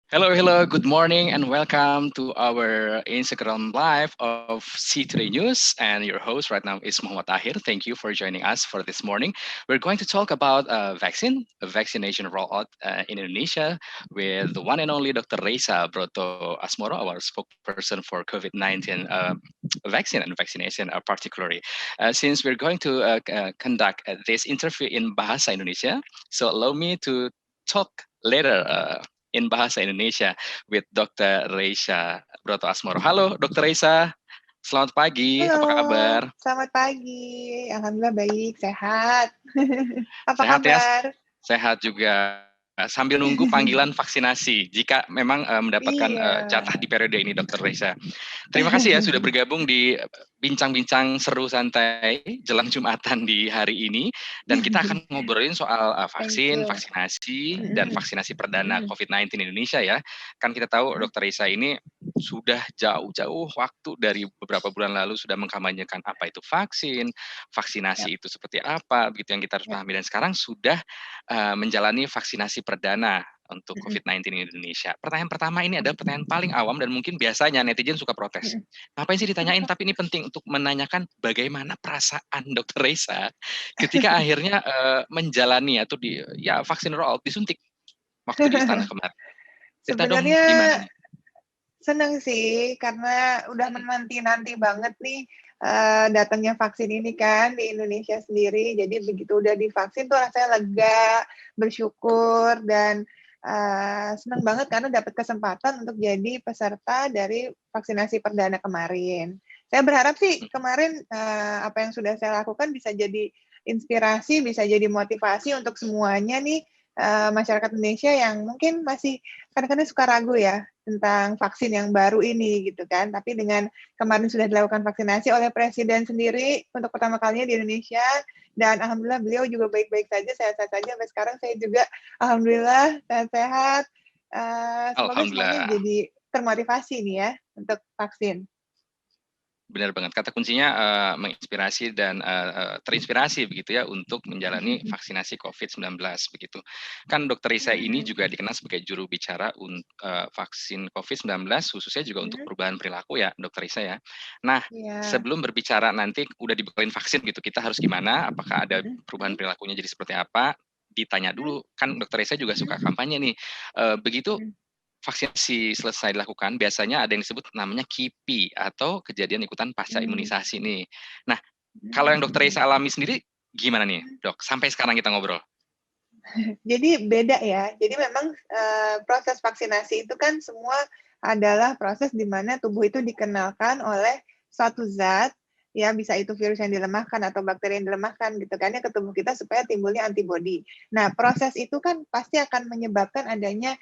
Hello, good morning, and welcome to our Instagram live of C3 News. And your host right now is Muhammad Tahir. Thank you for joining us for this morning. We're going to talk about a vaccination rollout in Indonesia with the one and only Dr. Reza Broto Asmoro, our spokesperson for COVID-19 vaccine and vaccination particularly. Since we're going to conduct this interview in Bahasa Indonesia, so allow me to talk later in Bahasa Indonesia with Dr. Reza Broto Asmoro. Halo Dr. Reza, selamat pagi, apa Halo, kabar? selamat pagi. Alhamdulillah baik, sehat. Apa Sehat ya? kabar? Sehat juga. Sambil nunggu panggilan vaksinasi, jika memang mendapatkan Iya. jatah di periode ini, Dr. Reza. Terima kasih ya sudah bergabung di bincang-bincang seru santai jelang Jumatan di hari ini. Dan kita akan ngobrolin soal Thank vaksin, you. vaksinasi, dan vaksinasi perdana COVID-19 Indonesia ya. Kan kita tahu Dr. Reza ini sudah jauh-jauh waktu dari beberapa bulan lalu sudah mengkampanyekan apa itu vaksin, vaksinasi itu seperti apa, begitu yang kita harus pahami. Dan sekarang sudah menjalani vaksinasi perdana untuk COVID-19 di Indonesia. Pertanyaan pertama ini adalah pertanyaan paling awam dan mungkin biasanya netizen suka protes. Ngapain sih ditanyain? Tapi ini penting untuk menanyakan bagaimana perasaan Dr. Reza ketika akhirnya menjalani atau vaksin rollout disuntik waktu di istana kemarin. Cerita dong Sebenarnya gimana nih? senang sih karena udah menanti-nanti banget nih datangnya vaksin ini kan di Indonesia sendiri. Jadi begitu udah divaksin tuh rasanya lega, bersyukur dan senang banget karena dapat kesempatan untuk jadi peserta dari vaksinasi perdana kemarin. Saya berharap sih kemarin apa yang sudah saya lakukan bisa jadi inspirasi, bisa jadi motivasi untuk semuanya nih masyarakat Indonesia yang mungkin masih kadang-kadang suka ragu ya tentang vaksin yang baru ini gitu kan. Tapi dengan kemarin sudah dilakukan vaksinasi oleh Presiden sendiri untuk pertama kalinya di Indonesia, dan alhamdulillah beliau juga baik-baik saja, sehat-sehat saja. Sampai sekarang saya juga alhamdulillah sehat-sehat. Semoga semuanya Alhamdulillah. jadi termotivasi nih ya untuk vaksin. Benar banget. Kata kuncinya menginspirasi dan terinspirasi begitu ya untuk menjalani vaksinasi COVID-19 begitu. Kan Dr. Reza ini juga dikenal sebagai juru bicara vaksin COVID-19 khususnya juga untuk perubahan perilaku ya, Dr. Reza ya. Nah, sebelum berbicara nanti udah dibekalin vaksin gitu, kita harus gimana? Apakah ada perubahan perilakunya jadi seperti apa? Ditanya dulu. Kan Dr. Reza juga suka kampanye nih. Begitu vaksinasi selesai dilakukan, biasanya ada yang disebut namanya KIPI atau kejadian ikutan pasca imunisasi nih. Nah, kalau yang Dokter Reza alami sendiri gimana nih, Dok? Sampai sekarang kita ngobrol. Jadi beda ya. Jadi memang proses vaksinasi itu kan semua adalah proses di mana tubuh itu dikenalkan oleh suatu zat, ya bisa itu virus yang dilemahkan atau bakteri yang dilemahkan gitu kan ya ke tubuh kita supaya timbulnya antibodi. Nah, proses itu kan pasti akan menyebabkan adanya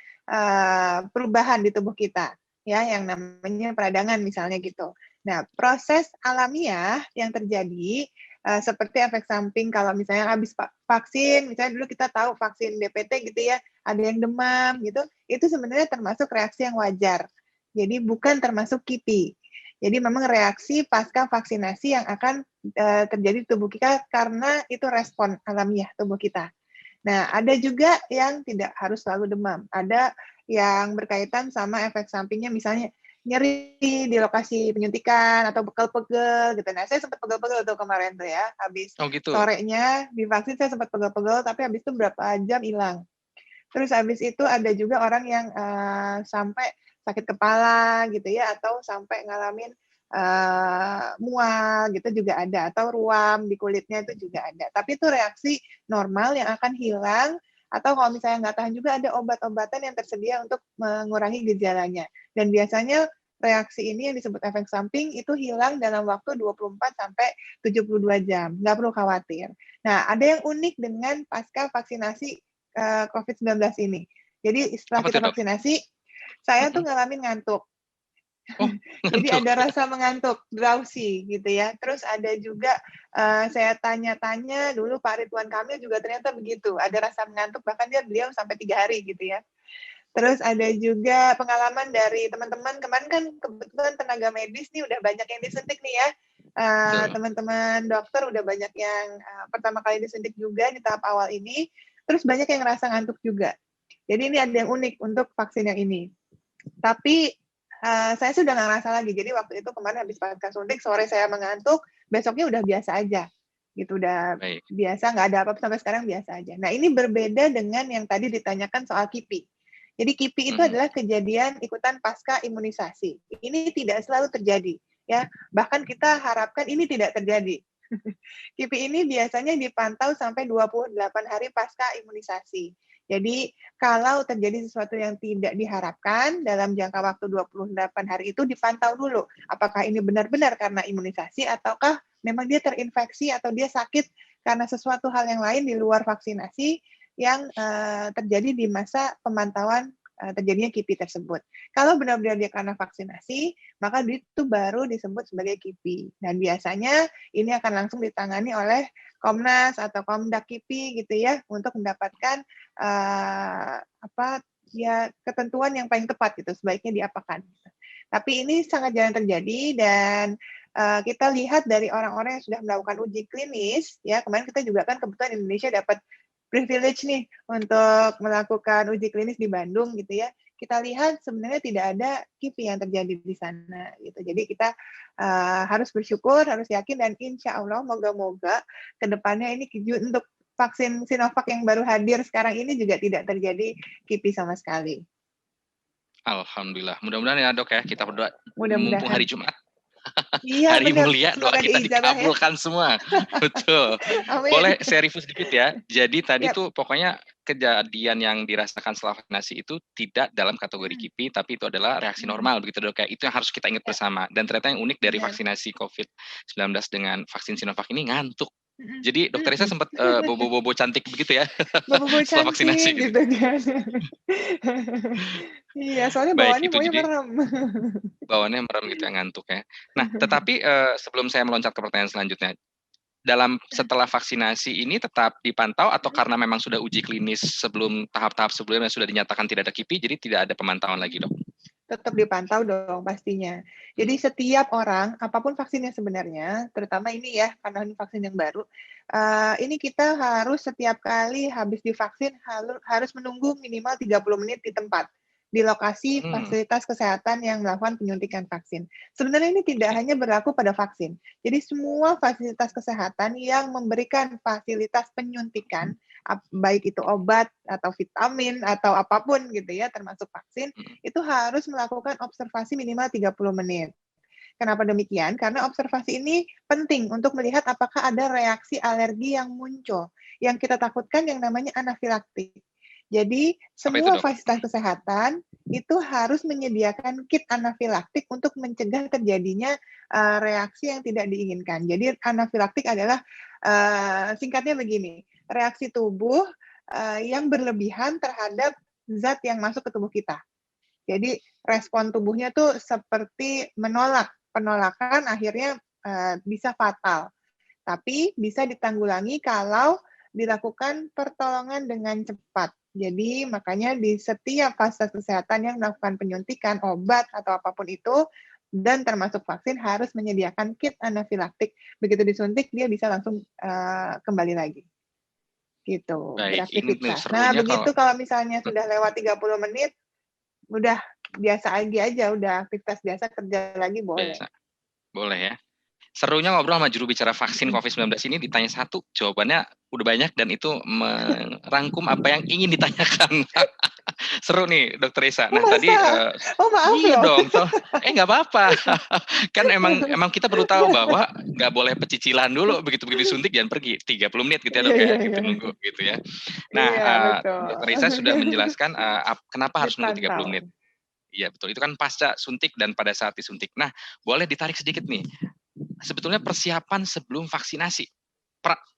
perubahan di tubuh kita, ya yang namanya peradangan misalnya gitu. Nah, proses alamiah yang terjadi seperti efek samping kalau misalnya habis vaksin, misalnya dulu kita tahu vaksin DPT gitu ya, ada yang demam gitu, itu sebenarnya termasuk reaksi yang wajar. Jadi bukan termasuk KIPI. Jadi memang reaksi pasca vaksinasi yang akan terjadi di tubuh kita karena itu respon alamiah tubuh kita. Nah, ada juga yang tidak harus selalu demam. Ada yang berkaitan sama efek sampingnya misalnya nyeri di lokasi penyuntikan atau pegel-pegel gitu. Nah, saya sempat pegel-pegel tuh kemarin tuh ya. Habis sorenya divaksin saya sempat pegel-pegel, tapi habis itu berapa jam hilang. Terus habis itu ada juga orang yang sampai sakit kepala gitu ya, atau sampai ngalamin mual gitu juga ada, atau ruam di kulitnya itu juga ada. Tapi itu reaksi normal yang akan hilang, atau kalau misalnya nggak tahan juga ada obat-obatan yang tersedia untuk mengurangi gejalanya. Dan biasanya reaksi ini yang disebut efek samping itu hilang dalam waktu 24 sampai 72 jam. Nggak perlu khawatir. Nah, ada yang unik dengan pasca vaksinasi COVID-19 ini. Jadi setelah kita vaksinasi, saya tuh ngalamin ngantuk. Oh, Jadi ada rasa mengantuk, drowsy gitu ya. Terus ada juga saya tanya-tanya dulu Pak Ridwan Kamil juga ternyata begitu. Ada rasa mengantuk, bahkan beliau sampai 3 hari gitu ya. Terus ada juga pengalaman dari teman-teman, kemarin kan kebetulan tenaga medis nih udah banyak yang disuntik nih ya. Teman-teman dokter udah banyak yang pertama kali disuntik juga di tahap awal ini. Terus banyak yang ngerasa ngantuk juga. Jadi ini ada yang unik untuk vaksin yang ini. Tapi saya sudah nggak ngerasa lagi. Jadi waktu itu kemarin habis pasca suntik, sore saya mengantuk, besoknya udah biasa aja. Gitu, udah Baik. biasa, nggak ada apa-apa sampai sekarang biasa aja. Nah ini berbeda dengan yang tadi ditanyakan soal KIPI. Jadi KIPI itu adalah kejadian ikutan pasca imunisasi. Ini tidak selalu terjadi, ya. Bahkan kita harapkan ini tidak terjadi. KIPI ini biasanya dipantau sampai 28 hari pasca imunisasi. Jadi kalau terjadi sesuatu yang tidak diharapkan dalam jangka waktu 28 hari itu dipantau dulu. Apakah ini benar-benar karena imunisasi ataukah memang dia terinfeksi atau dia sakit karena sesuatu hal yang lain di luar vaksinasi yang terjadi di masa pemantauan terjadinya KIPI tersebut. Kalau benar-benar dia karena vaksinasi, maka itu baru disebut sebagai KIPI. Dan biasanya ini akan langsung ditangani oleh Komnas atau Komdak KIPI gitu ya, untuk mendapatkan ketentuan yang paling tepat gitu, sebaiknya diapakan. Tapi ini sangat jarang terjadi dan kita lihat dari orang-orang yang sudah melakukan uji klinis, ya kemarin kita juga kan kebetulan Indonesia dapat privilege nih untuk melakukan uji klinis di Bandung gitu ya. Kita lihat sebenarnya tidak ada KIPI yang terjadi di sana gitu. Jadi kita harus bersyukur, harus yakin dan insya Allah moga-moga kedepannya ini untuk vaksin Sinovac yang baru hadir sekarang ini juga tidak terjadi KIPI sama sekali. Alhamdulillah. Mudah-mudahan ya dok ya, kita berdoa mumpung Mudah-mudahan. hari Jumat. Iya, hari benar. mulia, doa Semoga kita diijabah ya. dikabulkan semua. Betul. Amin. Boleh saya review sedikit ya. Jadi tadi Yap. tuh pokoknya kejadian yang dirasakan setelah vaksinasi itu tidak dalam kategori KIPI, tapi itu adalah reaksi normal begitu dok ya. Itu yang harus kita ingat bersama. Dan ternyata yang unik dari Benar. vaksinasi COVID-19 dengan vaksin Sinovac ini ngantuk. Jadi dokter Risa sempat bobo-bobo cantik begitu ya bobo setelah vaksinasi cantik gitu. kan. Iya, soalnya Baik, bawaannya itu maunya jadi merem. bawaannya merem gitu ya, ngantuk ya. Nah, tetapi sebelum saya meloncat ke pertanyaan selanjutnya, setelah vaksinasi ini tetap dipantau atau karena memang sudah uji klinis sebelum tahap-tahap sebelumnya sudah dinyatakan tidak ada KIPI, jadi tidak ada pemantauan lagi dok? Tetap dipantau dong pastinya. Jadi setiap orang, apapun vaksinnya sebenarnya, terutama ini ya, karena ini vaksin yang baru, ini kita harus setiap kali habis divaksin harus menunggu minimal 30 menit di tempat, di lokasi fasilitas kesehatan yang melakukan penyuntikan vaksin. Sebenarnya ini tidak hanya berlaku pada vaksin. Jadi semua fasilitas kesehatan yang memberikan fasilitas penyuntikan, baik itu obat atau vitamin atau apapun gitu ya, termasuk vaksin, itu harus melakukan observasi minimal 30 menit. Kenapa demikian? Karena observasi ini penting untuk melihat apakah ada reaksi alergi yang muncul. Yang kita takutkan yang namanya anafilaktik. Jadi, semua fasilitas kesehatan itu harus menyediakan kit anafilaktik untuk mencegah terjadinya reaksi yang tidak diinginkan. Jadi, anafilaktik adalah singkatnya begini, reaksi tubuh yang berlebihan terhadap zat yang masuk ke tubuh kita. Jadi respon tubuhnya tuh seperti menolak. Penolakan akhirnya bisa fatal. Tapi bisa ditanggulangi kalau dilakukan pertolongan dengan cepat. Jadi makanya di setiap fasilitas kesehatan yang melakukan penyuntikan obat atau apapun itu, dan termasuk vaksin harus menyediakan kit anafilaktik. Begitu disuntik, dia bisa langsung kembali lagi. Gitu, beraktivitas. Nah, begitu kalau misalnya sudah lewat 30 menit, udah biasa aja, udah aktivitas biasa, kerja lagi boleh. Biasa. Boleh ya. Serunya ngobrol sama juru bicara vaksin COVID-19 ini, ditanya satu, jawabannya udah banyak dan itu merangkum apa yang ingin ditanyakan. Seru nih, Dokter Risa. Nah, tadi maaf iya loh. dong, nggak apa-apa. Kan emang kita perlu tahu bahwa nggak boleh pecicilan dulu, begitu disuntik jangan pergi 30 menit gitu ya dok ya, kita nunggu gitu ya. Nah, Dokter Risa sudah menjelaskan kenapa harus nunggu 30 menit. Iya betul, itu kan pasca suntik dan pada saat disuntik. Nah, boleh ditarik sedikit nih. Sebetulnya persiapan sebelum vaksinasi,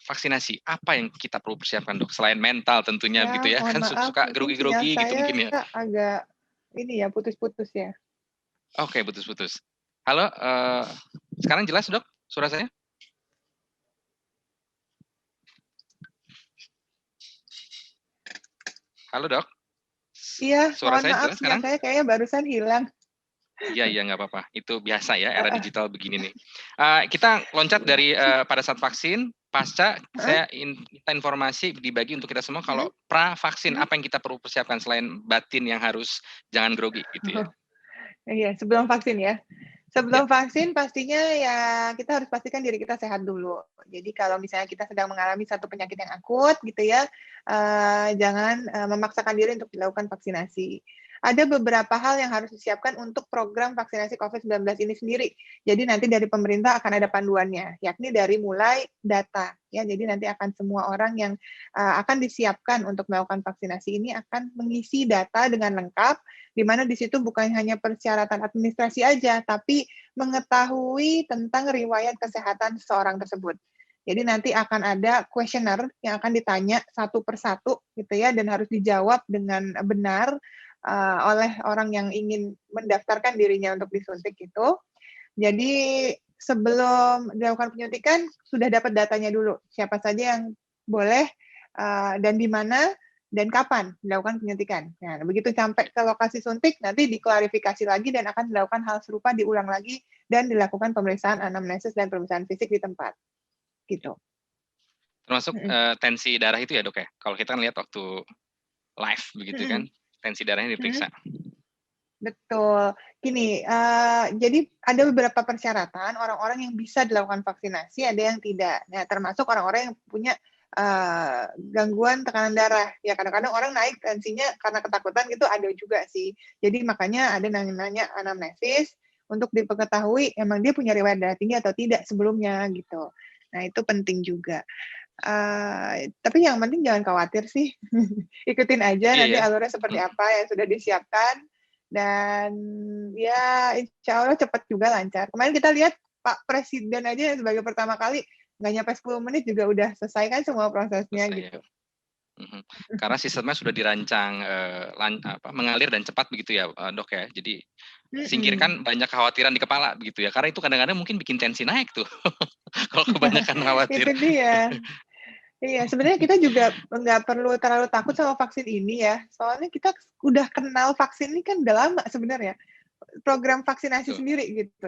vaksinasi apa yang kita perlu persiapkan dok? Selain mental tentunya ya, gitu ya, kan maaf, suka grogi-grogi gitu mungkin ya. Agak ini ya putus-putus ya. Oke, putus-putus. Halo, sekarang jelas dok suara saya? Halo dok. Iya, Suara mohon saya maaf, jelas sekarang? Saya kayaknya barusan hilang. Iya, nggak apa-apa. Itu biasa ya, era digital begini nih. Kita loncat dari pada saat vaksin, pasca, Heeh, saya minta informasi dibagi untuk kita semua kalau mhm, pra-vaksin, mhm. apa yang kita perlu persiapkan selain batin yang harus jangan grogi gitu ya. Iya, sebelum vaksin ya. Ya, Sebelum vaksin pastinya ya kita harus pastikan diri kita sehat dulu. Jadi kalau misalnya kita sedang mengalami satu penyakit yang akut gitu ya, jangan, memaksakan diri untuk dilakukan vaksinasi. Ada beberapa hal yang harus disiapkan untuk program vaksinasi COVID-19 ini sendiri. Jadi nanti dari pemerintah akan ada panduannya, yakni dari mulai data ya. Jadi nanti akan semua orang yang, akan disiapkan untuk melakukan vaksinasi ini akan mengisi data dengan lengkap, di mana di situ bukan hanya persyaratan administrasi aja, tapi mengetahui tentang riwayat kesehatan seseorang tersebut. Jadi nanti akan ada kuesioner yang akan ditanya satu persatu gitu ya, dan harus dijawab dengan benar oleh orang yang ingin mendaftarkan dirinya untuk disuntik itu. Jadi sebelum dilakukan penyuntikan sudah dapat datanya dulu, siapa saja yang boleh dan di mana dan kapan dilakukan penyuntikan. Nah, begitu sampai ke lokasi suntik, nanti diklarifikasi lagi dan akan dilakukan hal serupa diulang lagi dan dilakukan pemeriksaan anamnesis dan pemeriksaan fisik di tempat. Gitu. termasuk Mhm, tensi darah itu ya dok ya. Kalau kita kan lihat waktu live begitu kan, mhm, tensi darahnya mhm. diperiksa. Betul. Gini, jadi ada beberapa persyaratan orang-orang yang bisa dilakukan vaksinasi, ada yang tidak. Nah, termasuk orang-orang yang punya, gangguan tekanan darah. Ya kadang-kadang orang naik tensinya karena ketakutan gitu ada juga sih. Jadi makanya ada nanya-nanya anamnesis untuk diketahui emang dia punya riwayat darah tinggi atau tidak sebelumnya gitu. Nah, itu penting juga. Tapi yang penting jangan khawatir sih. Ikutin aja Iya nanti ya. alurnya seperti apa yang sudah disiapkan dan ya insya Allah cepat juga lancar. Kemarin kita lihat Pak Presiden aja sebagai pertama kali nggak nyampe 10 menit juga udah selesai kan semua prosesnya Selesai ya. gitu. Mhm. Karena sistemnya sudah dirancang mengalir dan cepat begitu ya dok ya. Jadi Mhm. singkirkan banyak kekhawatiran di kepala begitu ya. Karena itu kadang-kadang mungkin bikin tensi naik tuh kalau kebanyakan khawatir. Itu dia. Iya, sebenarnya kita juga nggak perlu terlalu takut sama vaksin ini ya, soalnya kita udah kenal vaksin ini kan udah lama sebenarnya. Program vaksinasi Betul. sendiri gitu,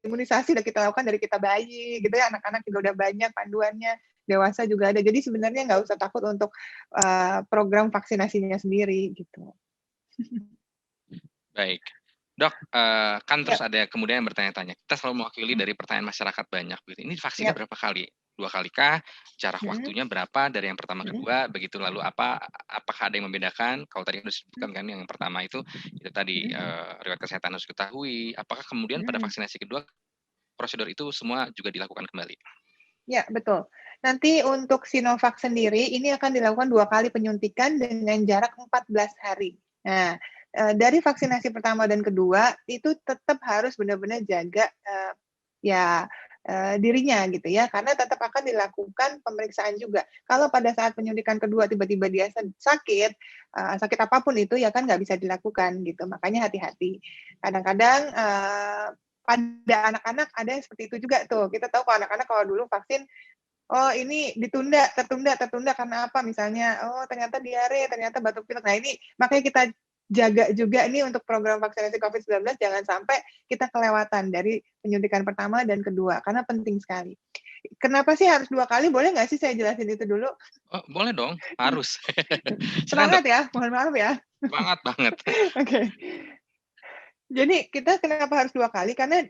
imunisasi udah kita lakukan dari kita bayi gitu ya, anak-anak juga udah banyak panduannya, dewasa juga ada. Jadi sebenarnya nggak usah takut untuk, program vaksinasinya sendiri gitu. Baik. Dok, kan terus Yap, ada kemudian yang bertanya-tanya, kita selalu mewakili mhm, dari pertanyaan masyarakat banyak begitu, ini vaksinnya yap, berapa kali? 2 kali kah? Jarak mhm, waktunya berapa dari yang pertama mhm, kedua begitu, lalu apakah ada yang membedakan? Kalau tadi sudah disebutkan kan yang pertama itu tadi, mhm, riwayat kesehatan harus diketahui, apakah kemudian pada mhm. vaksinasi kedua, prosedur itu semua juga dilakukan kembali? Ya, betul. Nanti untuk Sinovac sendiri, ini akan dilakukan 2 kali penyuntikan dengan jarak 14 hari. Nah, dari vaksinasi pertama dan kedua, itu tetap harus benar-benar jaga, ya, dirinya gitu ya, karena tetap akan dilakukan pemeriksaan juga. Kalau pada saat penyuntikan kedua tiba-tiba dia sakit, sakit apapun itu ya kan nggak bisa dilakukan gitu, makanya hati-hati. Kadang-kadang, pada anak-anak ada yang seperti itu juga tuh. Kita tahu kalau anak-anak kalau dulu vaksin, oh ini ditunda, tertunda karena apa misalnya, oh ternyata diare, ternyata batuk pilek. Nah ini makanya kita jaga juga nih untuk program vaksinasi COVID-19 jangan sampai kita kelewatan dari penyuntikan pertama dan kedua, karena penting sekali. Kenapa sih harus 2 kali? Boleh nggak sih saya jelasin itu dulu? Oh, boleh dong, harus. Silakan Semangat Dok, ya, mohon maaf ya. semangat banget. Oke. Jadi kita kenapa harus 2 kali, karena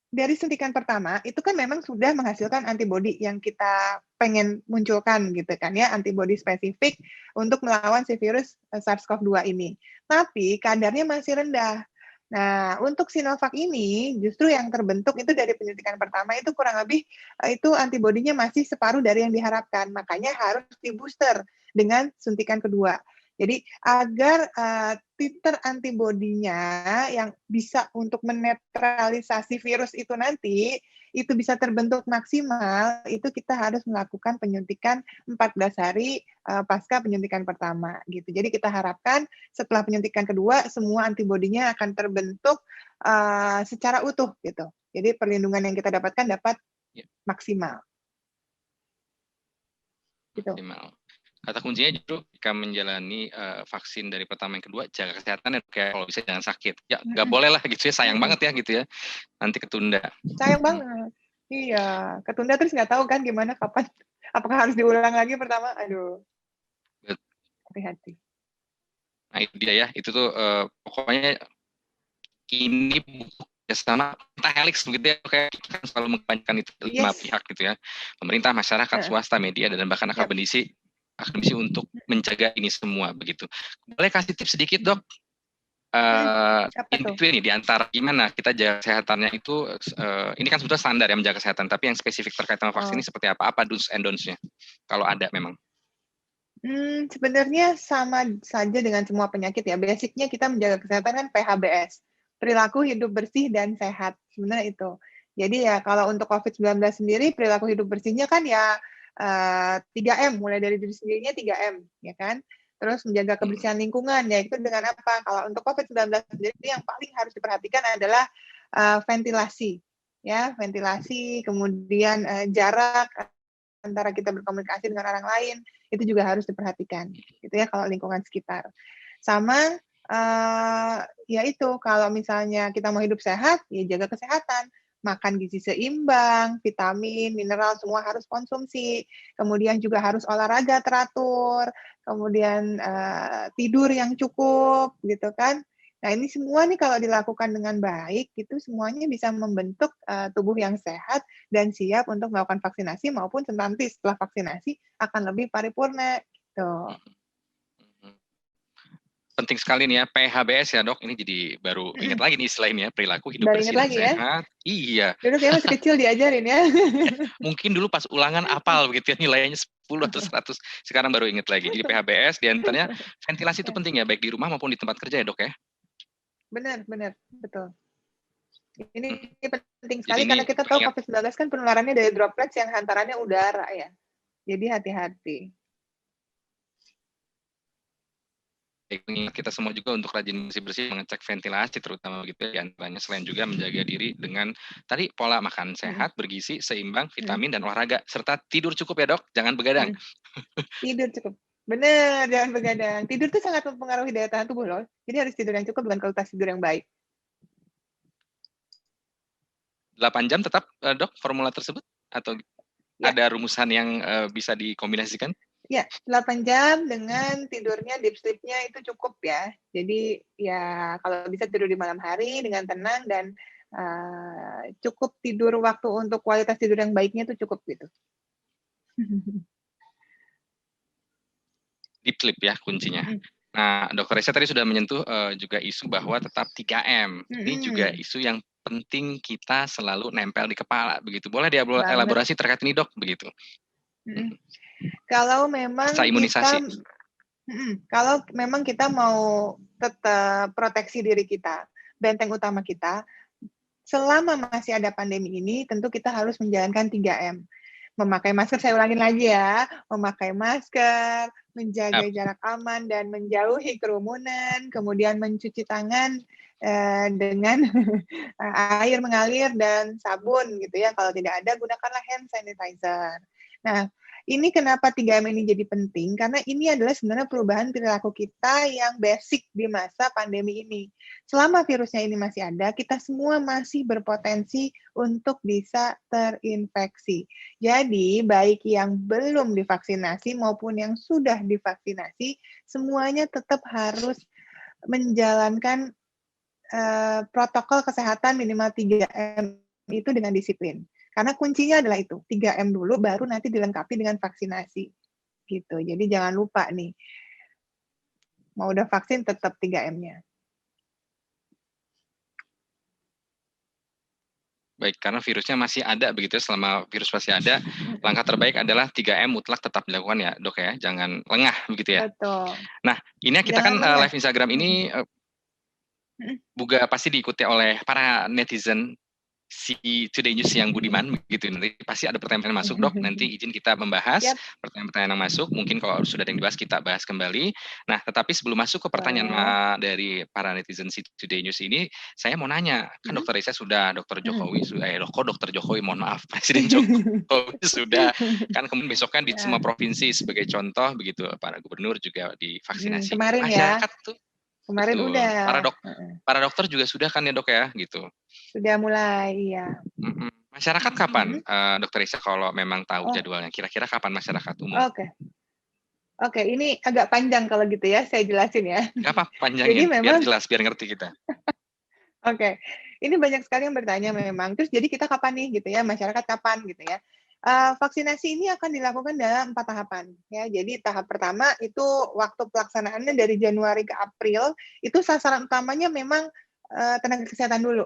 dari suntikan pertama, itu kan memang sudah menghasilkan antibodi yang kita pengen munculkan gitu kan ya, antibodi spesifik untuk melawan si virus, SARS-CoV-2 ini. Tapi kadarnya masih rendah. Nah, untuk Sinovac ini justru yang terbentuk itu dari penyuntikan pertama itu kurang lebih, itu antibodinya masih separuh dari yang diharapkan, makanya harus di-booster dengan suntikan kedua. Jadi agar, titer antibodinya yang bisa untuk menetralisasi virus itu nanti, itu bisa terbentuk maksimal, itu kita harus melakukan penyuntikan 14 hari, pasca penyuntikan pertama, gitu. Jadi kita harapkan setelah penyuntikan kedua, semua antibodinya akan terbentuk, secara utuh, gitu. Jadi perlindungan yang kita dapatkan dapat Ya, maksimal, gitu. maksimal. Kata kuncinya justru jika menjalani vaksin dari pertama yang kedua, jaga kesehatan ya, kayak kalau bisa jangan sakit. Ya nggak boleh lah gitu ya, sayang banget ya gitu ya, nanti ketunda. Sayang banget. Iya, ketunda terus nggak tahu kan gimana kapan, apakah harus diulang lagi pertama? Aduh, hati-hati. Nah itu dia ya, itu tuh pokoknya ini bersama pentahelix begitu ya, kayak kita kan selalu mengedepankan itu 5 pihak gitu ya, pemerintah, masyarakat, swasta, media, dan bahkan akademisi untuk menjaga ini semua begitu. Boleh kasih tips sedikit dok? In between nih, di antara gimana kita jaga kesehatannya itu, ini kan sudah standar ya menjaga kesehatan, tapi yang spesifik terkait sama vaksin ini seperti apa? Apa do's and don'ts-nya? Kalau ada memang. Sebenarnya sama saja dengan semua penyakit ya. Basicnya kita menjaga kesehatan kan PHBS, perilaku hidup bersih dan sehat. Sebenarnya itu. Jadi ya kalau untuk COVID-19 sendiri, perilaku hidup bersihnya kan ya 3M, mulai dari diri sendirinya 3M, ya kan? Terus menjaga kebersihan lingkungan, ya itu dengan apa? Kalau untuk COVID-19 sendiri yang paling harus diperhatikan adalah ventilasi. Ya, ventilasi, kemudian jarak antara kita berkomunikasi dengan orang lain, itu juga harus diperhatikan, gitu ya, kalau lingkungan sekitar. Sama, ya itu, kalau misalnya kita mau hidup sehat, ya jaga kesehatan, makan gizi seimbang, vitamin, mineral, semua harus konsumsi, kemudian juga harus olahraga teratur, kemudian tidur yang cukup, gitu kan. Nah, ini semua nih kalau dilakukan dengan baik, itu semuanya bisa membentuk tubuh yang sehat dan siap untuk melakukan vaksinasi maupun nanti setelah vaksinasi akan lebih paripurna, gitu. Penting sekali nih ya, PHBS ya dok, ini jadi baru ingat lagi nih istilah ini ya, perilaku hidup Baru bersih ingat dan lagi ya? sehat. Iya. Dulu kayaknya masih kecil diajarin ya. Mungkin dulu pas ulangan apal begitu ya, nilainya 10 atau 100, sekarang baru ingat lagi. Jadi PHBS diantaranya ventilasi itu penting ya, baik di rumah maupun di tempat kerja ya dok ya? Benar, betul. Ini penting Jadi sekali ini karena kita tahu COVID-19 kan penularannya dari droplets yang hantarannya udara ya. Jadi hati-hati. Mengingat kita semua juga untuk rajin bersih-bersih, mengecek ventilasi terutama begitu ya, diantaranya selain juga menjaga diri dengan tadi pola makan sehat, bergizi, seimbang, vitamin, dan olahraga, serta tidur cukup ya dok, jangan begadang. Tidur cukup. Benar, jangan begadang. Tidur itu sangat mempengaruhi daya tahan tubuh loh. Jadi harus tidur yang cukup dengan kualitas tidur yang baik. 8 jam tetap dok formula tersebut? Atau ada rumusan yang bisa dikombinasikan? Ya, 8 jam dengan tidurnya, deep sleep-nya itu cukup ya. Jadi ya kalau bisa tidur di malam hari dengan tenang dan cukup tidur waktu untuk kualitas tidur yang baiknya itu cukup gitu. Deep sleep ya kuncinya. Nah, Dr. Reza tadi sudah menyentuh juga isu bahwa tetap 3M. Ini juga isu yang penting kita selalu nempel di kepala begitu. Boleh dielaborasi terkait ini dok begitu? Kalau memang kalau memang kita mau tetap proteksi diri kita, benteng utama kita, selama masih ada pandemi ini, tentu kita harus menjalankan 3M. Memakai masker, saya ulangin lagi ya, memakai masker, menjaga jarak aman dan menjauhi kerumunan, kemudian mencuci tangan dengan air mengalir dan sabun gitu ya. Kalau tidak ada, gunakanlah hand sanitizer. Nah, ini kenapa 3M ini jadi penting? Karena ini adalah sebenarnya perubahan perilaku kita yang basic di masa pandemi ini. Selama virusnya ini masih ada, kita semua masih berpotensi untuk bisa terinfeksi. Jadi, baik yang belum divaksinasi maupun yang sudah divaksinasi, semuanya tetap harus menjalankan protokol kesehatan minimal 3M itu dengan disiplin. Karena kuncinya adalah itu, 3M dulu, baru nanti dilengkapi dengan vaksinasi. Gitu. Jadi jangan lupa nih, mau udah vaksin tetap 3M-nya. Baik, karena virusnya masih ada begitu, selama virus masih ada, langkah terbaik adalah 3M mutlak tetap dilakukan ya dok ya, jangan lengah begitu ya. Betul. Nah, ini kita kan live Instagram ini juga pasti diikuti oleh para netizen si Today News yang Budiman begitu, nanti pasti ada pertanyaan masuk, Dok, nanti izin kita membahas Yap, pertanyaan-pertanyaan yang masuk, mungkin kalau sudah ada yang dibahas kita bahas kembali. Nah, tetapi sebelum masuk ke pertanyaan boleh. dari para netizen si Today News ini, saya mau nanya, kan Mhm, Dokter Risa sudah, Dokter mhm. Jokowi kok Dokter Jokowi, mohon maaf, Presiden Jokowi sudah, kan kemudian besok kan di semua Ya, provinsi sebagai contoh begitu, para gubernur juga divaksinasi. kemarin ya, Masyarakat tuh kemarin betul, udah, para dokter juga sudah kan ya, Dok, ya, gitu. sudah mulai, iya. Mhm. Masyarakat kapan, Mhm. Dokter Isa kalau memang tahu Oh, jadwalnya? Kira-kira kapan masyarakat umum? oke. Oke, ini agak panjang kalau gitu ya, saya jelasin ya. Nggak apa, Jadi panjangin, biar memang jelas, biar ngerti kita. oke, ini banyak sekali yang bertanya memang. Terus jadi kita kapan nih gitu ya, masyarakat kapan gitu ya. Vaksinasi ini akan dilakukan dalam 4 tahapan ya. Jadi tahap pertama itu waktu pelaksanaannya dari Januari ke April, itu sasaran utamanya memang, tenaga kesehatan dulu.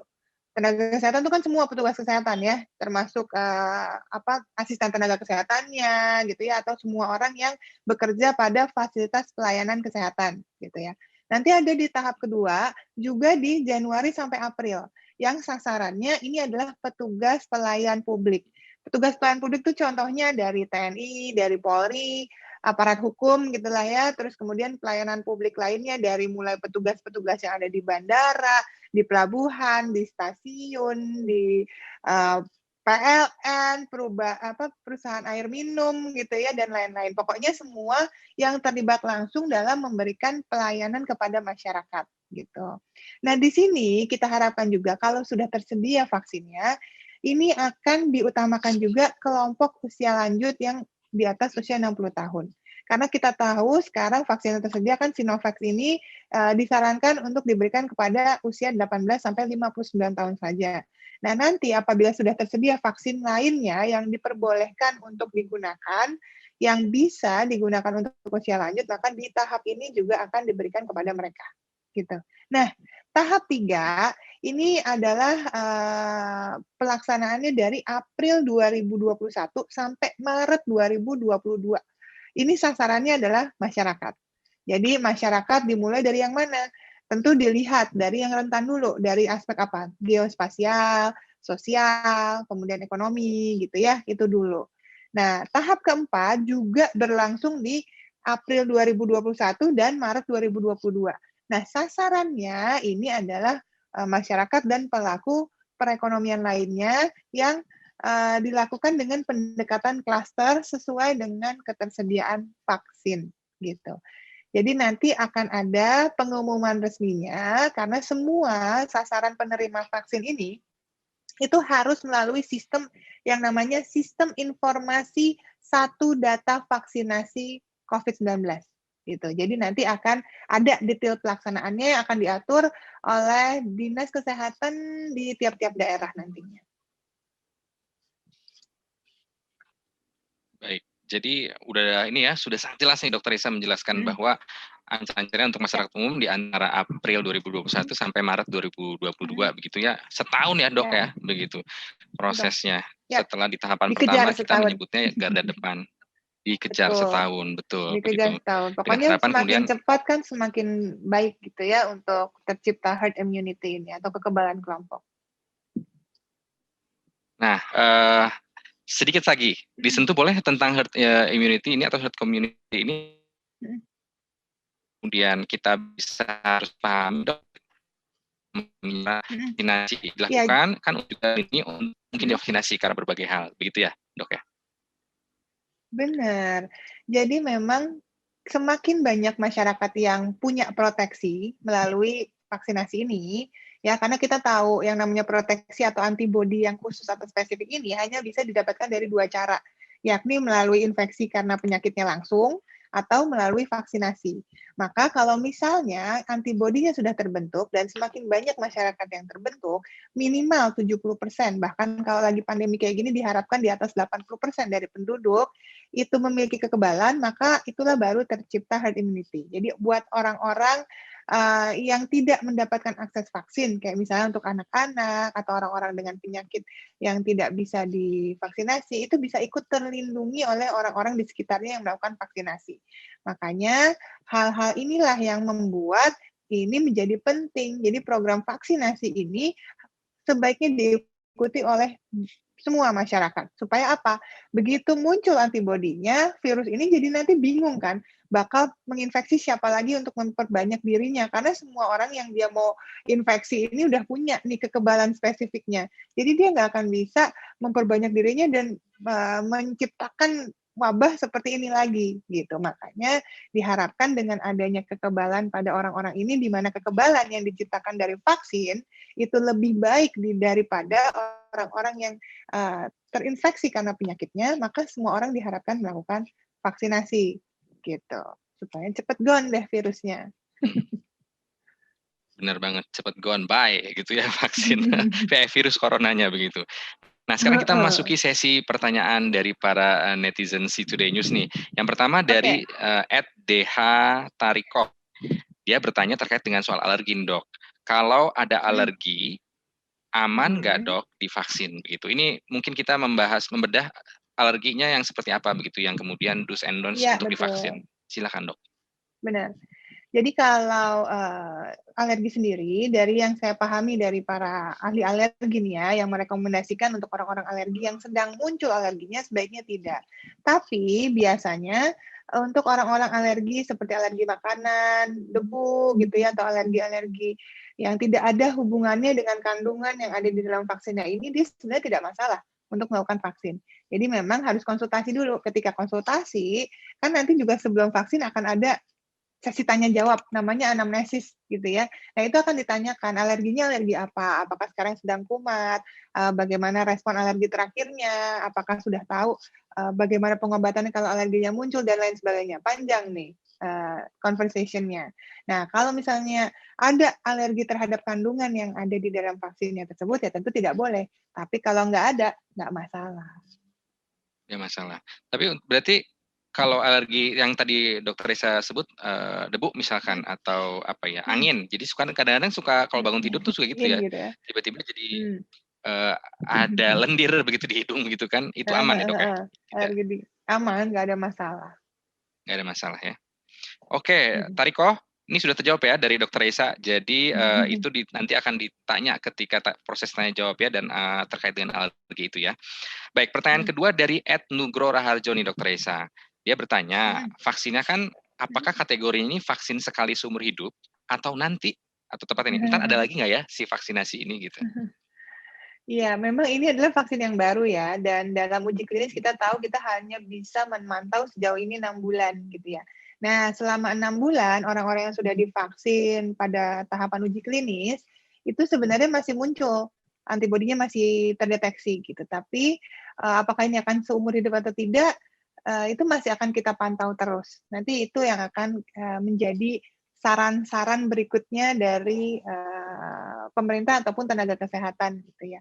Tenaga kesehatan itu kan semua petugas kesehatan ya, termasuk, asisten tenaga kesehatannya gitu ya, atau semua orang yang bekerja pada fasilitas pelayanan kesehatan gitu ya. Nanti ada di tahap kedua, juga di Januari sampai April, yang sasarannya ini adalah petugas pelayan publik. Petugas pelayan publik itu contohnya dari TNI, dari Polri, aparat hukum gitulah ya, terus kemudian pelayanan publik lainnya dari mulai petugas-petugas yang ada di bandara, di pelabuhan, di stasiun, di PLN, perusahaan air minum gitu ya dan lain-lain. Pokoknya semua yang terlibat langsung dalam memberikan pelayanan kepada masyarakat gitu. Nah, di sini kita harapkan juga kalau sudah tersedia vaksinnya, ini akan diutamakan juga kelompok usia lanjut yang di atas usia 60 tahun. Karena kita tahu sekarang vaksin yang tersedia kan Sinovac ini disarankan untuk diberikan kepada usia 18 sampai 59 tahun saja. Nah, nanti apabila sudah tersedia vaksin lainnya yang diperbolehkan untuk digunakan, yang bisa digunakan untuk usia lanjut, maka di tahap ini juga akan diberikan kepada mereka. Gitu. Nah, tahap 3 ini adalah pelaksanaannya dari April 2021 sampai Maret 2022. Ini sasarannya adalah masyarakat. Jadi masyarakat dimulai dari yang mana? Tentu dilihat dari yang rentan dulu, dari aspek apa? Geospasial, sosial, kemudian ekonomi gitu ya, itu dulu. Nah, tahap keempat juga berlangsung di April 2021 dan Maret 2022. Nah, sasarannya ini adalah masyarakat dan pelaku perekonomian lainnya yang dilakukan dengan pendekatan klaster sesuai dengan ketersediaan vaksin gitu. Jadi nanti akan ada pengumuman resminya karena semua sasaran penerima vaksin ini itu harus melalui sistem yang namanya Sistem Informasi Satu Data Vaksinasi COVID-19 gitu. Jadi nanti akan ada detail pelaksanaannya yang akan diatur oleh Dinas Kesehatan di tiap-tiap daerah nantinya. Baik, jadi udah ini ya, sudah sangat jelas nih Dokter Isa menjelaskan Hmm. bahwa ancaman untuk Ya. masyarakat umum di antara April 2021 sampai Maret 2022 begitu ya. Setahun ya, Dok, Ya, ya, begitu betul. prosesnya. Ya, Setelah di tahapan dikejar pertama kita setahun. menyebutnya garda depan, dikejar Betul, setahun, betul begitu. dikejar setahun. Dengan Pokoknya harapan semakin kemudian, cepat kan semakin baik gitu ya untuk tercipta herd immunity ini atau kekebalan kelompok. nah, sedikit lagi disentuh boleh tentang herd immunity ini atau herd community ini, Mhm, kemudian kita bisa harus paham, Dok, mhm. vaksinasi Iya, dilakukan kan juga ini mungkin mhm, divaksinasi karena berbagai hal, begitu ya, Dok, ya? benar. Jadi memang semakin banyak masyarakat yang punya proteksi melalui vaksinasi ini, ya karena kita tahu yang namanya proteksi atau antibodi yang khusus atau spesifik ini hanya bisa didapatkan dari 2 cara, yakni melalui infeksi karena penyakitnya langsung atau melalui vaksinasi. Maka kalau misalnya antibodinya sudah terbentuk dan semakin banyak masyarakat yang terbentuk, minimal 70%, bahkan kalau lagi pandemi kayak gini diharapkan di atas 80% dari penduduk itu memiliki kekebalan, maka itulah baru tercipta herd immunity. Jadi buat orang-orang yang tidak mendapatkan akses vaksin, kayak misalnya untuk anak-anak atau orang-orang dengan penyakit yang tidak bisa divaksinasi, itu bisa ikut terlindungi oleh orang-orang di sekitarnya yang melakukan vaksinasi. Makanya hal-hal inilah yang membuat ini menjadi penting. Jadi program vaksinasi ini sebaiknya diikuti oleh semua masyarakat. Supaya apa? Begitu muncul antibodinya, virus ini jadi nanti bingung kan, bakal menginfeksi siapa lagi untuk memperbanyak dirinya. Karena semua orang yang dia mau infeksi ini udah punya nih kekebalan spesifiknya. Jadi dia nggak akan bisa memperbanyak dirinya dan menciptakan wabah seperti ini lagi gitu. Makanya diharapkan dengan adanya kekebalan pada orang-orang ini, di mana kekebalan yang diciptakan dari vaksin itu lebih baik daripada orang-orang yang terinfeksi karena penyakitnya, maka semua orang diharapkan melakukan vaksinasi gitu supaya cepat gone deh virusnya. Benar banget, cepet gone by gitu ya vaksin virus coronanya begitu. Nah, sekarang kita memasuki sesi pertanyaan dari para netizen Si Today News nih. Yang pertama dari @dh_tariko. Dia bertanya terkait dengan soal alergi, Dok. Kalau ada alergi, aman nggak Dok divaksin begitu? Ini mungkin kita membedah alerginya yang seperti apa begitu, yang kemudian do's and don'ts untuk divaksin. Silakan Dok. Benar. Jadi kalau alergi sendiri, dari yang saya pahami dari para ahli alergi nih ya, yang merekomendasikan untuk orang-orang alergi yang sedang muncul alerginya sebaiknya tidak. Tapi biasanya untuk orang-orang alergi seperti alergi makanan, debu gitu ya, atau alergi-alergi yang tidak ada hubungannya dengan kandungan yang ada di dalam vaksinnya ini, dia sebenarnya tidak masalah untuk melakukan vaksin. Jadi memang harus konsultasi dulu. Ketika konsultasi, kan nanti juga sebelum vaksin akan ada sesi tanya jawab, namanya anamnesis gitu ya. Nah itu akan ditanyakan alerginya alergi apa, apakah sekarang sedang kumat, bagaimana respon alergi terakhirnya, apakah sudah tahu bagaimana pengobatannya kalau alerginya muncul dan lain sebagainya. Panjang nih conversation-nya. Nah kalau misalnya ada alergi terhadap kandungan yang ada di dalam vaksinnya tersebut ya tentu tidak boleh. Tapi kalau nggak ada, nggak masalah. Ya masalah. Tapi berarti kalau alergi yang tadi Dokter Risa sebut debu misalkan atau apa ya angin, jadi kadang-kadang suka kalau bangun tidur tuh suka gitu ya, tiba-tiba jadi ada lendir begitu di hidung gitu kan, itu aman ya Dok ya? Alergi aman, nggak ada masalah. Nggak ada masalah ya. Oke, Tariko, ini sudah terjawab ya dari Dokter Risa. Jadi itu nanti akan ditanya ketika proses tanya jawab ya dan terkait dengan alergi itu ya. Baik, pertanyaan kedua dari @Nugro Raharjoni Dokter Risa. Dia bertanya, vaksinnya kan apakah kategori ini vaksin sekali seumur hidup atau nanti atau tepat ini, ntar ada lagi nggak ya si vaksinasi ini gitu? Iya, memang ini adalah vaksin yang baru ya, dan dalam uji klinis kita tahu kita hanya bisa memantau sejauh ini 6 bulan gitu ya. Nah, selama 6 bulan orang-orang yang sudah divaksin pada tahapan uji klinis itu sebenarnya masih muncul antibodinya masih terdeteksi gitu. Tapi apakah ini akan seumur hidup atau tidak itu masih akan kita pantau terus. Nanti itu yang akan menjadi saran-saran berikutnya dari pemerintah ataupun tenaga kesehatan gitu ya.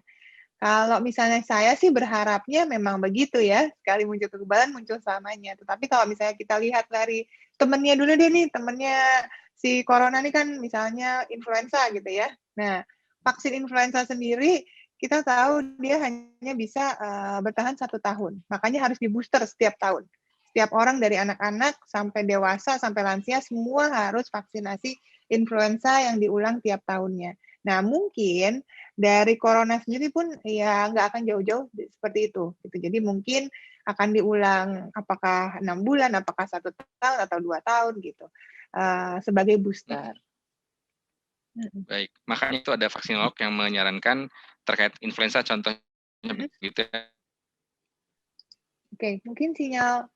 Kalau misalnya saya sih berharapnya memang begitu ya, sekali muncul kekebalan muncul selamanya. Tetapi kalau misalnya kita lihat dari temennya dulu deh nih, temennya si corona nih kan misalnya influenza gitu ya. Nah, vaksin influenza sendiri kita tahu dia hanya bisa bertahan 1 tahun. Makanya harus di-booster setiap tahun. Setiap orang dari anak-anak sampai dewasa, sampai lansia, semua harus vaksinasi influenza yang diulang tiap tahunnya. Nah, mungkin dari corona sendiri pun ya nggak akan jauh-jauh seperti itu. Gitu. Jadi mungkin akan diulang apakah 6 bulan, apakah 1 tahun atau 2 tahun gitu sebagai booster. Baik, makanya itu ada vaksinolog yang menyarankan terkait influenza contohnya begitu ya. Oke, mungkin sinyal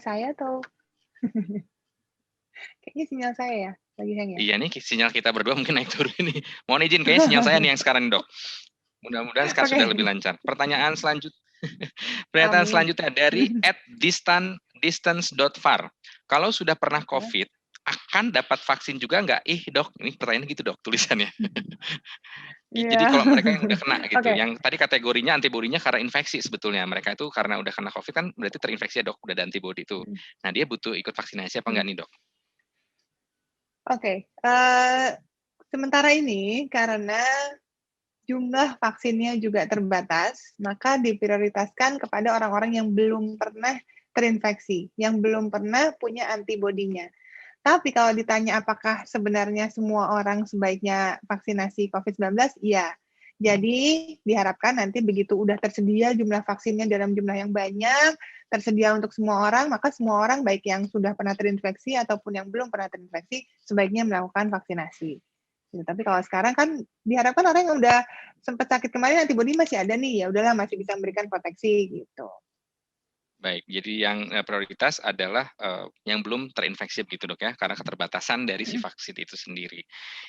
saya atau kayaknya sinyal saya ya lagi hang ya. Iya nih sinyal kita berdua mungkin naik turun nih. Mohon izin kayaknya sinyal saya nih yang sekarang Dok. Mudah-mudahan sekarang sudah lebih lancar. Pertanyaan selanjutnya dari @distance.far. Kalau sudah pernah COVID, akan dapat vaksin juga nggak? Dok, ini pertanyaan gitu Dok tulisannya. Jadi kalau mereka yang udah kena gitu, yang tadi kategorinya antibodinya karena infeksi sebetulnya. Mereka itu karena udah kena COVID kan berarti terinfeksi ya Dok, udah ada antibodi itu. Nah dia butuh ikut vaksinasi apa enggak nih Dok? Oke, sementara ini karena jumlah vaksinnya juga terbatas, maka diprioritaskan kepada orang-orang yang belum pernah terinfeksi, yang belum pernah punya antibodinya. Tapi kalau ditanya apakah sebenarnya semua orang sebaiknya vaksinasi COVID-19, iya. Jadi diharapkan nanti begitu udah tersedia jumlah vaksinnya dalam jumlah yang banyak, tersedia untuk semua orang, maka semua orang baik yang sudah pernah terinfeksi ataupun yang belum pernah terinfeksi sebaiknya melakukan vaksinasi. Gitu. Tapi kalau sekarang kan diharapkan orang yang udah sempat sakit kemarin antibodi masih ada nih, ya udahlah masih bisa memberikan proteksi gitu. Baik, jadi yang prioritas adalah yang belum terinfeksi begitu dok ya, karena keterbatasan dari si vaksin itu sendiri.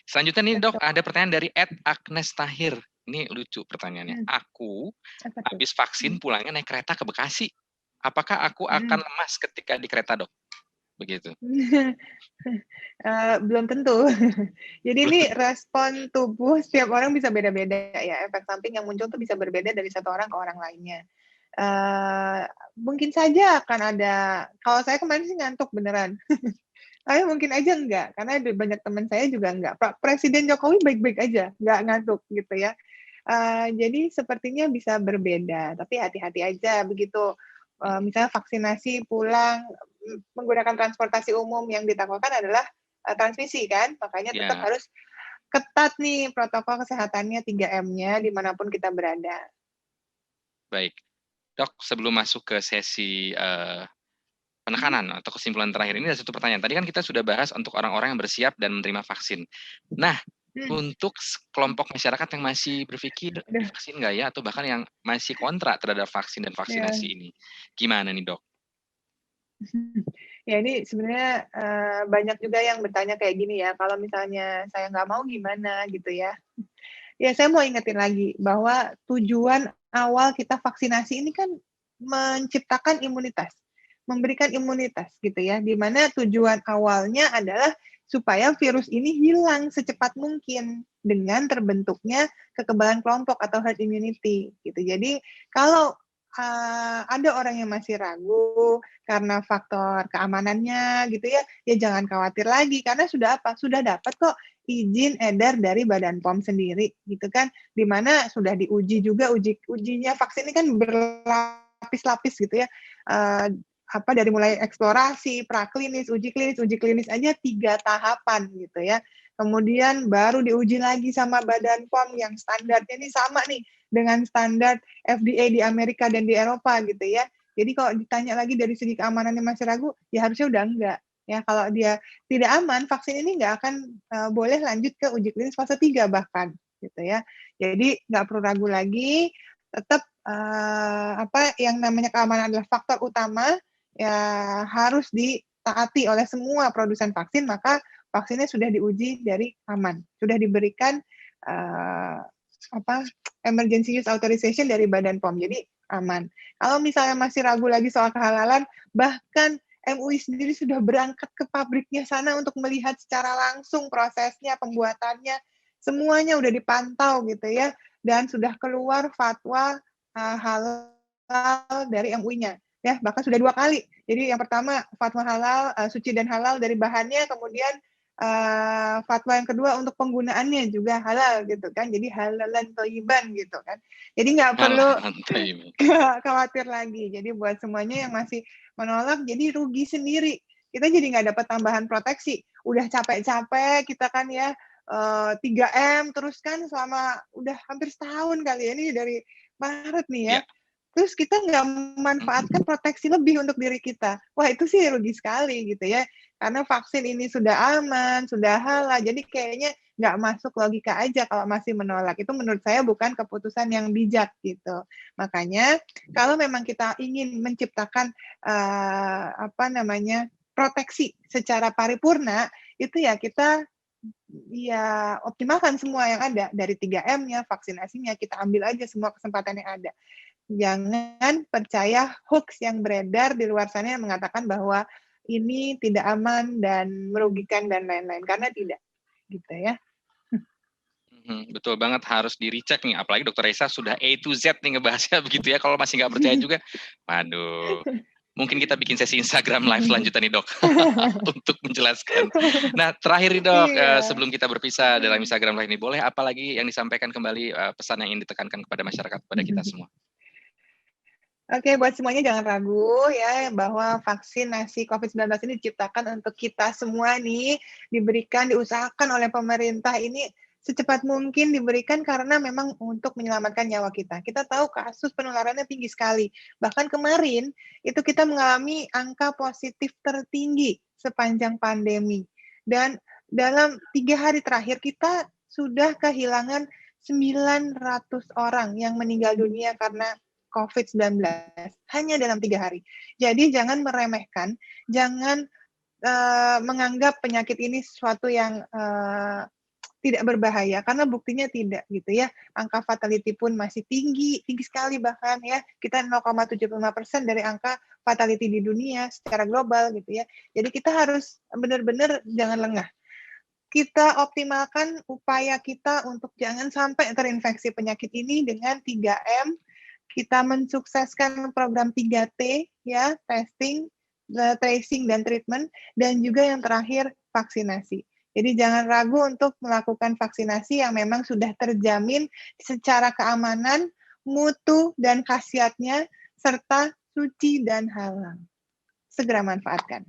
Selanjutnya nih dok, ada pertanyaan dari Agnes Tahir. Ini lucu pertanyaannya. Aku habis vaksin pulangnya naik kereta ke Bekasi. Apakah aku akan lemas ketika di kereta dok? Begitu. Belum tentu. Jadi ini respon tubuh setiap orang bisa beda-beda ya. Efek samping yang muncul tuh bisa berbeda dari satu orang ke orang lainnya. Mungkin saja akan ada, kalau saya kemarin sih ngantuk beneran. Tapi mungkin aja enggak, karena banyak teman saya juga enggak. Presiden Jokowi baik-baik aja, enggak ngantuk gitu ya. Jadi sepertinya bisa berbeda, tapi hati-hati aja begitu. Misalnya vaksinasi pulang menggunakan transportasi umum yang ditakutkan adalah transmisi kan, makanya tetap harus ketat nih protokol kesehatannya 3M-nya dimanapun kita berada. Baik, dok sebelum masuk ke sesi penekanan atau kesimpulan terakhir ini ada satu pertanyaan. Tadi kan kita sudah bahas untuk orang-orang yang bersiap dan menerima vaksin. Nah, untuk kelompok masyarakat yang masih berpikir divaksin nggak ya, atau bahkan yang masih kontra terhadap vaksin dan vaksinasi ini, gimana nih dok? Ya ini sebenarnya banyak juga yang bertanya kayak gini ya, kalau misalnya saya nggak mau gimana gitu ya. Ya saya mau ingetin lagi bahwa tujuan awal kita vaksinasi ini kan menciptakan imunitas, memberikan imunitas gitu ya, di mana tujuan awalnya adalah supaya virus ini hilang secepat mungkin dengan terbentuknya kekebalan kelompok atau herd immunity gitu. Jadi kalau ada orang yang masih ragu karena faktor keamanannya gitu ya, ya jangan khawatir lagi karena sudah apa? Sudah dapat kok izin edar dari Badan POM sendiri gitu kan, di mana sudah diuji juga ujinya vaksin ini kan berlapis-lapis gitu ya. Dari mulai eksplorasi, praklinis, uji klinis aja 3 tahapan gitu ya. Kemudian baru diuji lagi sama Badan POM yang standarnya ini sama nih dengan standar FDA di Amerika dan di Eropa gitu ya. Jadi kalau ditanya lagi dari segi keamanannya masih ragu, ya harusnya udah enggak. Ya kalau dia tidak aman, vaksin ini nggak akan boleh lanjut ke uji klinis fase 3 bahkan gitu ya. Jadi nggak perlu ragu lagi, tetap yang namanya keamanan adalah faktor utama, ya harus ditaati oleh semua produsen vaksin, maka vaksinnya sudah diuji dari aman, sudah diberikan emergency use authorization dari Badan POM, jadi aman. Kalau misalnya masih ragu lagi soal kehalalan, bahkan MUI sendiri sudah berangkat ke pabriknya sana untuk melihat secara langsung prosesnya, pembuatannya, semuanya udah dipantau gitu ya, dan sudah keluar fatwa halal dari MUI-nya. Ya, bahkan sudah 2 kali. Jadi yang pertama fatwa halal, suci dan halal dari bahannya, kemudian fatwa yang kedua untuk penggunaannya juga halal gitu kan, jadi halalan thayyiban gitu kan. Jadi nggak perlu khawatir lagi. Jadi buat semuanya yang masih menolak, jadi rugi sendiri. Kita jadi nggak dapat tambahan proteksi. Udah capek-capek kita kan ya 3M terus kan selama udah hampir setahun kali ya, ini dari Maret nih ya. Terus kita nggak memanfaatkan proteksi lebih untuk diri kita. Wah itu sih rugi sekali gitu ya. Karena vaksin ini sudah aman, sudah halal, jadi kayaknya nggak masuk logika aja kalau masih menolak. Itu menurut saya bukan keputusan yang bijak gitu. Makanya kalau memang kita ingin menciptakan proteksi secara paripurna, itu ya kita optimalkan semua yang ada dari 3M-nya, vaksinasinya, kita ambil aja semua kesempatan yang ada. Jangan percaya hoax yang beredar di luar sana yang mengatakan bahwa ini tidak aman dan merugikan dan lain-lain, karena tidak gitu ya. Betul banget, harus di-recheck nih, apalagi Dokter Reza sudah A to Z nih ngebahasnya begitu ya, kalau masih nggak percaya juga, waduh, mungkin kita bikin sesi Instagram live selanjutnya nih dok, untuk menjelaskan. Nah terakhir nih dok, sebelum kita berpisah dalam Instagram live ini, boleh apalagi yang disampaikan kembali pesan yang ingin ditekankan kepada masyarakat, kepada kita semua? Oke, buat semuanya jangan ragu ya bahwa vaksinasi COVID-19 ini diciptakan untuk kita semua nih, diberikan, diusahakan oleh pemerintah ini secepat mungkin diberikan karena memang untuk menyelamatkan nyawa kita. Kita tahu kasus penularannya tinggi sekali. Bahkan kemarin itu kita mengalami angka positif tertinggi sepanjang pandemi. Dan dalam 3 hari terakhir kita sudah kehilangan 900 orang yang meninggal dunia karena COVID-19 hanya dalam 3 hari. Jadi jangan meremehkan, jangan menganggap penyakit ini sesuatu yang tidak berbahaya karena buktinya tidak gitu ya. Angka fatality pun masih tinggi sekali bahkan ya. Kita 0,75% dari angka fatality di dunia secara global gitu ya. Jadi kita harus benar-benar jangan lengah. Kita optimalkan upaya kita untuk jangan sampai terinfeksi penyakit ini dengan 3M. Kita mensukseskan program 3T ya, testing, tracing dan treatment, dan juga yang terakhir vaksinasi. Jadi jangan ragu untuk melakukan vaksinasi yang memang sudah terjamin secara keamanan, mutu dan khasiatnya, serta suci dan halal. Segera manfaatkan.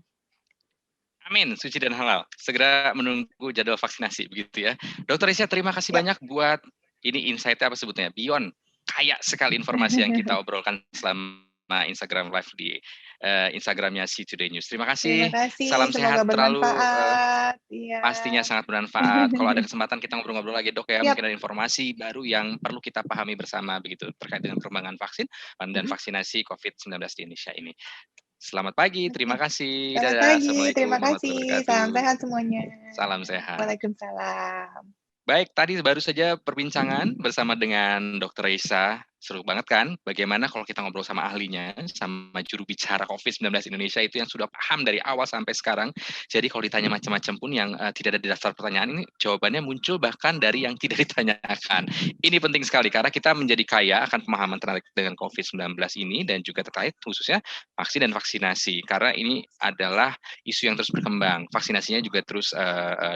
Amin, suci dan halal. Segera menunggu jadwal vaksinasi begitu ya. Dr. Risa, terima kasih banyak buat ini insight-nya apa sebutnya? Beyond. Kaya sekali informasi yang kita obrolkan selama Instagram Live di Instagramnya See Today News. Terima kasih. Salam sehat terlalu. Pastinya sangat bermanfaat. Kalau ada kesempatan kita ngobrol-ngobrol lagi dok ya, mungkin ada informasi baru yang perlu kita pahami bersama begitu terkait dengan perkembangan vaksin dan vaksinasi COVID-19 di Indonesia ini. Selamat pagi, terima kasih. Selamat pagi, terima kasih. Salam sehat semuanya. Salam sehat. Waalaikumsalam. Baik, tadi baru saja perbincangan bersama dengan Dr. Risa. Seru banget kan? Bagaimana kalau kita ngobrol sama ahlinya, sama juru bicara COVID-19 Indonesia itu yang sudah paham dari awal sampai sekarang. Jadi kalau ditanya macam-macam pun yang tidak ada di daftar pertanyaan ini, jawabannya muncul bahkan dari yang tidak ditanyakan. Ini penting sekali karena kita menjadi kaya akan pemahaman terkait dengan COVID-19 ini dan juga terkait khususnya vaksin dan vaksinasi. Karena ini adalah isu yang terus berkembang. Vaksinasinya juga terus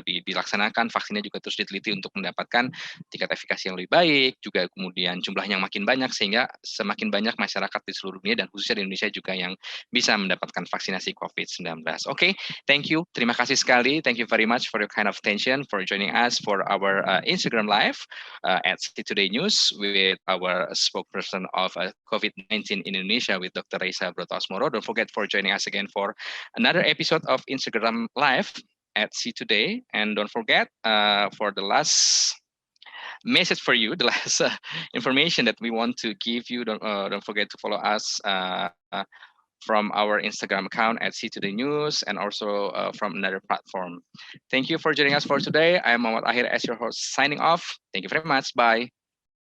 dilaksanakan, vaksinnya juga terus diteliti untuk mendapatkan tingkat efikasi yang lebih baik, juga kemudian jumlahnya yang makin banyak sehingga semakin banyak masyarakat di seluruh dunia dan khususnya di Indonesia juga yang bisa mendapatkan vaksinasi COVID-19. Oke, thank you. Terima kasih sekali. Thank you very much for your kind of attention for joining us for our Instagram Live at See Today News with our spokesperson of COVID-19 in Indonesia with Dr. Risa Broto-Asmoro. Don't forget for joining us again for another episode of Instagram Live at See Today. And don't forget for the last message for you, the last information that we want to give you, don't forget to follow us from our Instagram account at See Today News and also from another platform. Thank you for joining us for today. I'm Muhammad Ahir as your host signing off. Thank you very much. Bye.